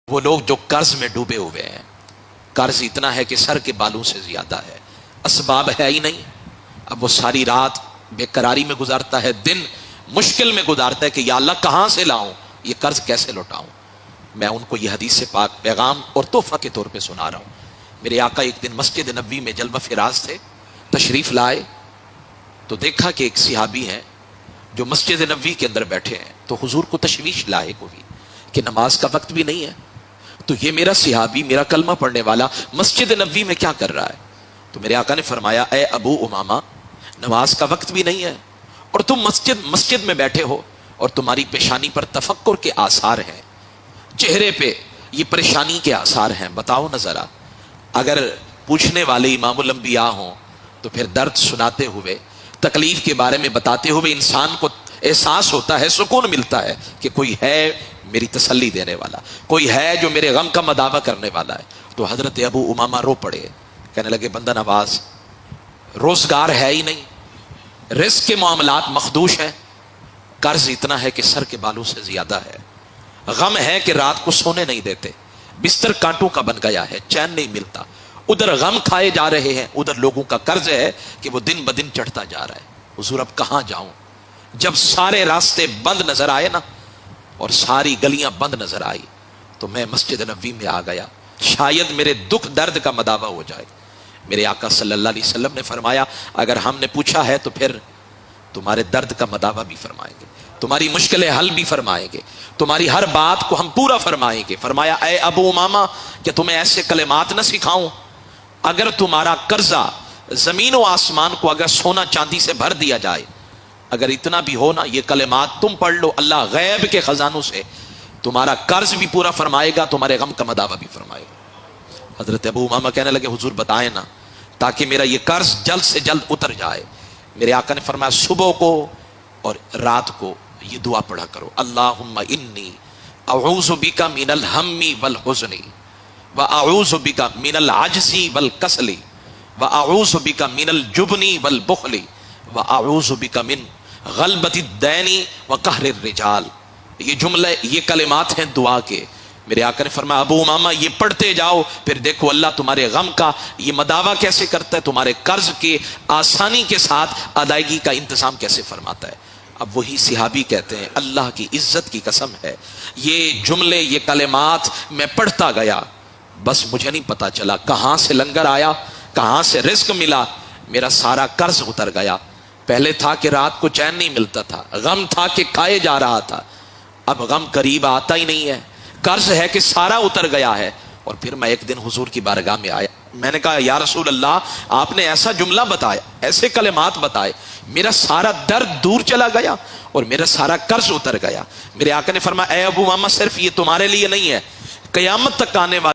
وہ لوگ جو قرض میں ڈوبے ہوئے ہیں، قرض اتنا ہے کہ سر کے بالوں سے زیادہ ہے، اسباب ہے ہی نہیں، اب وہ ساری رات بے قراری میں گزارتا ہے، دن مشکل میں گزارتا ہے کہ یا اللہ کہاں سے لاؤں، یہ قرض کیسے لوٹاؤں۔ میں ان کو یہ حدیث سے پاک پیغام اور تحفہ کے طور پہ سنا رہا ہوں۔ میرے آقا ایک دن مسجد نبوی میں جلوہ فراز تھے، تشریف لائے تو دیکھا کہ ایک صحابی ہیں جو مسجد نبوی کے اندر بیٹھے ہیں، تو حضور کو تشویش لاحق ہوئی کہ نماز کا وقت بھی نہیں ہے، تو یہ میرا صحابی، میرا کلمہ پڑھنے والا مسجد نبوی میں کیا کر رہا ہے؟ تو میرے آقا نے فرمایا، اے ابو امامہ، نماز کا وقت بھی نہیں ہے اور تم مسجد میں بیٹھے ہو اور تمہاری پیشانی پر تفکر کے آثار ہیں، چہرے پہ یہ پریشانی کے آثار ہیں، بتاؤ نہ ذرا۔ اگر پوچھنے والے امام الانبیاء ہوں تو پھر درد سناتے ہوئے، تکلیف کے بارے میں بتاتے ہوئے انسان کو احساس ہوتا ہے، سکون ملتا ہے کہ کوئی ہے میری تسلی دینے والا، کوئی ہے جو میرے غم کا مداوع کرنے والا ہے۔ تو حضرت ابو امامہ رو پڑے، کہنے لگے بندہ نواز، روزگار ہے ہی نہیں، رزق کے معاملات مخدوش ہیں، قرض اتنا ہے کہ سر کے بالوں سے زیادہ ہے، غم ہے کہ رات کو سونے نہیں دیتے، بستر کانٹوں کا بن گیا ہے، چین نہیں ملتا، ادھر غم کھائے جا رہے ہیں، ادھر لوگوں کا قرض ہے کہ وہ دن بدن چڑھتا جا رہا ہے۔ حضور اب کہاں جاؤں؟ جب سارے راستے بند نظر آئے نا اور ساری گلیاں بند نظر آئی تو میں مسجد نبوی میں آ گیا، شاید میرے دکھ درد کا مداوع ہو جائے۔ میرے آقا صلی اللہ علیہ وسلم نے فرمایا، اگر ہم نے پوچھا ہے تو پھر تمہارے درد کا مداوع بھی فرمائیں گے، تمہاری مشکلیں حل بھی فرمائیں گے، تمہاری ہر بات کو ہم پورا فرمائیں گے۔ فرمایا، اے ابو امامہ، کہ تمہیں ایسے کلمات نہ سکھاؤں؟ اگر تمہارا قرضہ زمین و آسمان کو اگر سونا چاندی سے بھر دیا جائے، اگر اتنا بھی ہو نا، یہ کلمات تم پڑھ لو، اللہ غیب کے خزانوں سے تمہارا قرض بھی پورا فرمائے گا، تمہارے غم کا مداوع بھی فرمائے گا۔ حضرت ابو امامہ کہنے لگے، حضور بتائیں نا تاکہ میرا یہ قرض جلد سے جلد اتر جائے۔ میرے آقا نے فرمایا، صبح کو اور رات کو یہ دعا پڑھا کرو، اللہم انی اعوذ بک من الہم والحزن واعوذ بک من العجز والکسل واعوذ بک من الجبن والبخل واعوذ بک من غلبۃ الدین وقہر الرجال۔ یہ جملے، یہ کلمات ہیں دعا کے۔ میرے آقا نے فرمایا، ابو امامہ یہ پڑھتے جاؤ، پھر دیکھو اللہ تمہارے غم کا یہ مداوع کیسے کرتا ہے، تمہارے قرض کے آسانی کے ساتھ ادائیگی کا انتظام کیسے فرماتا ہے۔ اب وہی صحابی کہتے ہیں، اللہ کی عزت کی قسم ہے، یہ جملے، یہ کلمات میں پڑھتا گیا، بس مجھے نہیں پتا چلا کہاں سے لنگر آیا، کہاں سے رزق ملا، میرا سارا قرض اتر گیا۔ پہلے تھا کہ رات کو چین نہیں ملتا تھا، غم تھا کہ کھائے جا رہا تھا، اب غم قریب آتا ہی نہیں ہے، قرض ہے کہ سارا اتر گیا ہے۔ اور پھر میں ایک دن حضور کی بارگاہ میں آیا، میں نے کہا، یا رسول اللہ، آپ نے ایسا جملہ بتایا، ایسے کلمات بتائے، میرا سارا درد دور چلا گیا اور میرا سارا قرض اتر گیا۔ میرے آقا نے فرمایا، اے ابو امامہ، صرف یہ تمہارے لیے نہیں ہے، قیامت تک آنے والا